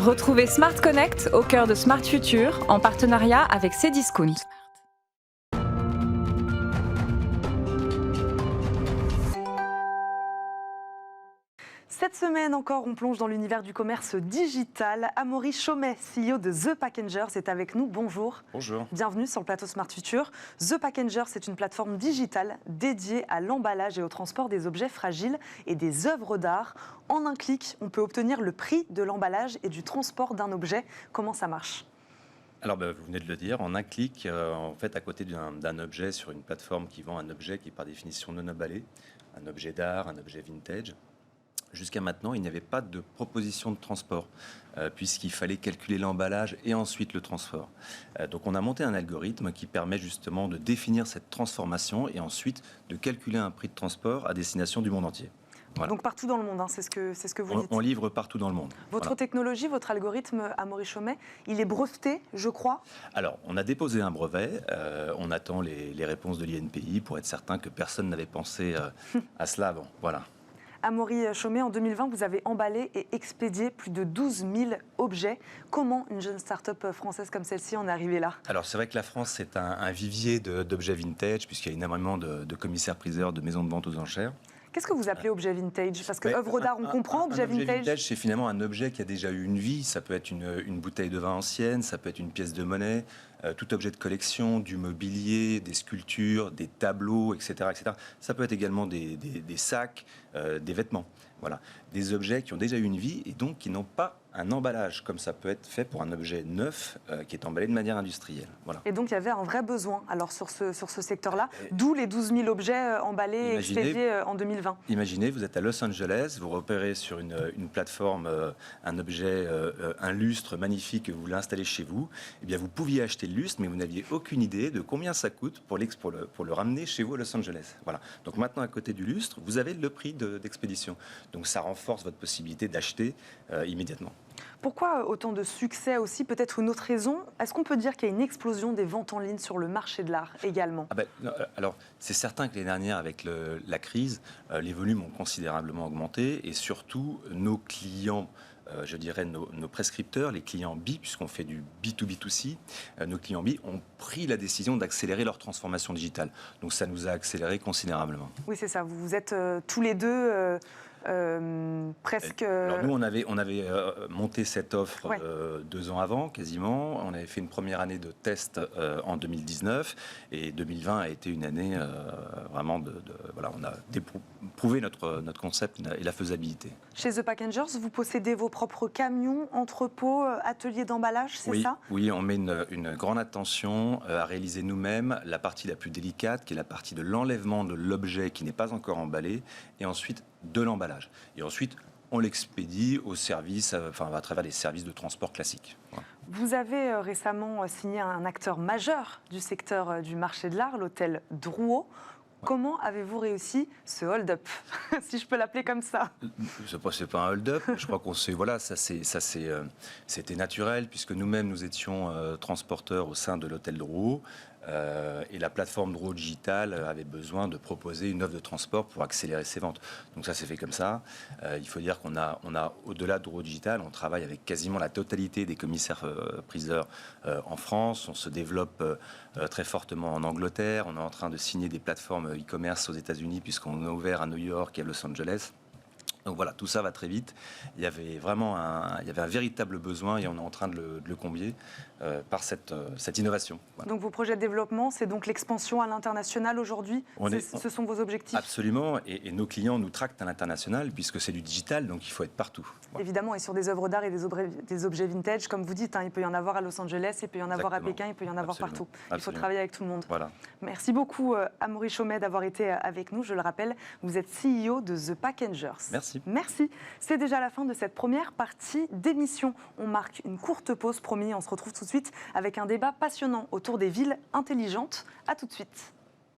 Retrouvez Smart Connect au cœur de Smart Future en partenariat avec Cdiscount. Cette semaine encore, on plonge dans l'univers du commerce digital. Amaury Chaumet, CEO de The Packengers, est avec nous. Bonjour. Bonjour. Bienvenue sur le plateau Smart Future. The Packengers, c'est une plateforme digitale dédiée à l'emballage et au transport des objets fragiles et des œuvres d'art. En un clic, on peut obtenir le prix de l'emballage et du transport d'un objet. Comment ça marche ? Alors, vous venez de le dire, en un clic, en fait, à côté d'un objet sur une plateforme qui vend un objet qui est par définition non emballé, un objet d'art, un objet vintage. Jusqu'à maintenant, il n'y avait pas de proposition de transport, puisqu'il fallait calculer l'emballage et ensuite le transport. Donc on a monté un algorithme qui permet justement de définir cette transformation et ensuite de calculer un prix de transport à destination du monde entier. Voilà. Donc partout dans le monde, hein, c'est ce que vous dites. On livre partout dans le monde. Votre technologie, votre algorithme, Amaury Chaumet, il est breveté, je crois. Alors, on a déposé un brevet. On attend les réponses de l'INPI pour être certain que personne n'avait pensé à cela avant. Voilà. Amaury Chaumet, en 2020, vous avez emballé et expédié plus de 12 000 objets. Comment une jeune start-up française comme celle-ci en est arrivée là ? Alors c'est vrai que la France, c'est un vivier d'objets vintage, puisqu'il y a énormément de commissaires-priseurs, de maisons de vente aux enchères. Qu'est-ce que vous appelez objet vintage ? Parce que œuvre d'art, on comprend, objet vintage. Objet vintage, c'est finalement un objet qui a déjà eu une vie. Ça peut être une bouteille de vin ancienne, ça peut être une pièce de monnaie, tout objet de collection, du mobilier, des sculptures, des tableaux, etc. etc. Ça peut être également des sacs, des vêtements. Voilà. Des objets qui ont déjà eu une vie et donc qui n'ont pas un emballage, comme ça peut être fait pour un objet neuf qui est emballé de manière industrielle. Voilà. Et donc il y avait un vrai besoin alors, sur ce secteur-là, d'où les 12 000 objets emballés et expédiés en 2020. Imaginez, vous êtes à Los Angeles, vous repérez sur une plateforme un objet, un lustre magnifique que vous voulez installer chez vous. Eh bien, vous pouviez acheter le lustre, mais vous n'aviez aucune idée de combien ça coûte pour le ramener chez vous à Los Angeles. Voilà. Donc maintenant, à côté du lustre, vous avez le prix d'expédition. Donc ça renforce votre possibilité d'acheter immédiatement. Pourquoi autant de succès aussi ? Peut-être une autre raison ? Est-ce qu'on peut dire qu'il y a une explosion des ventes en ligne sur le marché de l'art également ? Alors, c'est certain que l'année dernière, avec la crise, les volumes ont considérablement augmenté et surtout, nos clients, je dirais nos prescripteurs, les clients B, puisqu'on fait du B2B2C, nos clients B ont pris la décision d'accélérer leur transformation digitale. Donc ça nous a accéléré considérablement. Oui, c'est ça. Vous êtes tous les deux... presque. Alors nous, on avait monté cette offre 2 ans avant, quasiment. On avait fait une première année de test en 2019 et 2020 a été une année vraiment voilà, on a prouvé notre concept et la faisabilité. Chez The Packengers, vous possédez vos propres camions, entrepôts, ateliers d'emballage, c'est ça ? Oui, on met une grande attention à réaliser nous-mêmes la partie la plus délicate, qui est la partie de l'enlèvement de l'objet qui n'est pas encore emballé, et ensuite de l'emballage. Et ensuite, on l'expédie au service, à travers les services de transport classiques. Voilà. Vous avez récemment signé un acteur majeur du secteur du marché de l'art, l'hôtel Drouot. Comment avez-vous réussi ce hold-up, si je peux l'appeler comme ça ? C'est pas un hold-up. Je crois qu'on sait, voilà, c'était naturel puisque nous-mêmes nous étions transporteurs au sein de l'hôtel Drouot. Et la plateforme Drouot Digital avait besoin de proposer une offre de transport pour accélérer ses ventes. Donc ça s'est fait comme ça. Il faut dire qu'on a au-delà de Drouot Digital, on travaille avec quasiment la totalité des commissaires-priseurs en France. On se développe très fortement en Angleterre. On est en train de signer des plateformes e-commerce aux États-Unis puisqu'on a ouvert à New York et à Los Angeles. Donc voilà, tout ça va très vite. Il y avait un véritable besoin et on est en train de le combler par cette innovation. Voilà. Donc vos projets de développement, c'est donc l'expansion à l'international aujourd'hui ? Ce sont vos objectifs ? Absolument, et nos clients nous tractent à l'international puisque c'est du digital, donc il faut être partout. Voilà. Évidemment, et sur des œuvres d'art et des objets vintage, comme vous dites, il peut y en avoir à Los Angeles, il peut y en avoir à Pékin, il peut y en avoir partout. Il faut travailler avec tout le monde. Voilà. Merci beaucoup Amaury Chaumet d'avoir été avec nous. Je le rappelle, vous êtes CEO de The Packengers. Merci. Merci. C'est déjà la fin de cette première partie d'émission. On marque une courte pause, promis. On se retrouve tout de suite avec un débat passionnant autour des villes intelligentes. À tout de suite.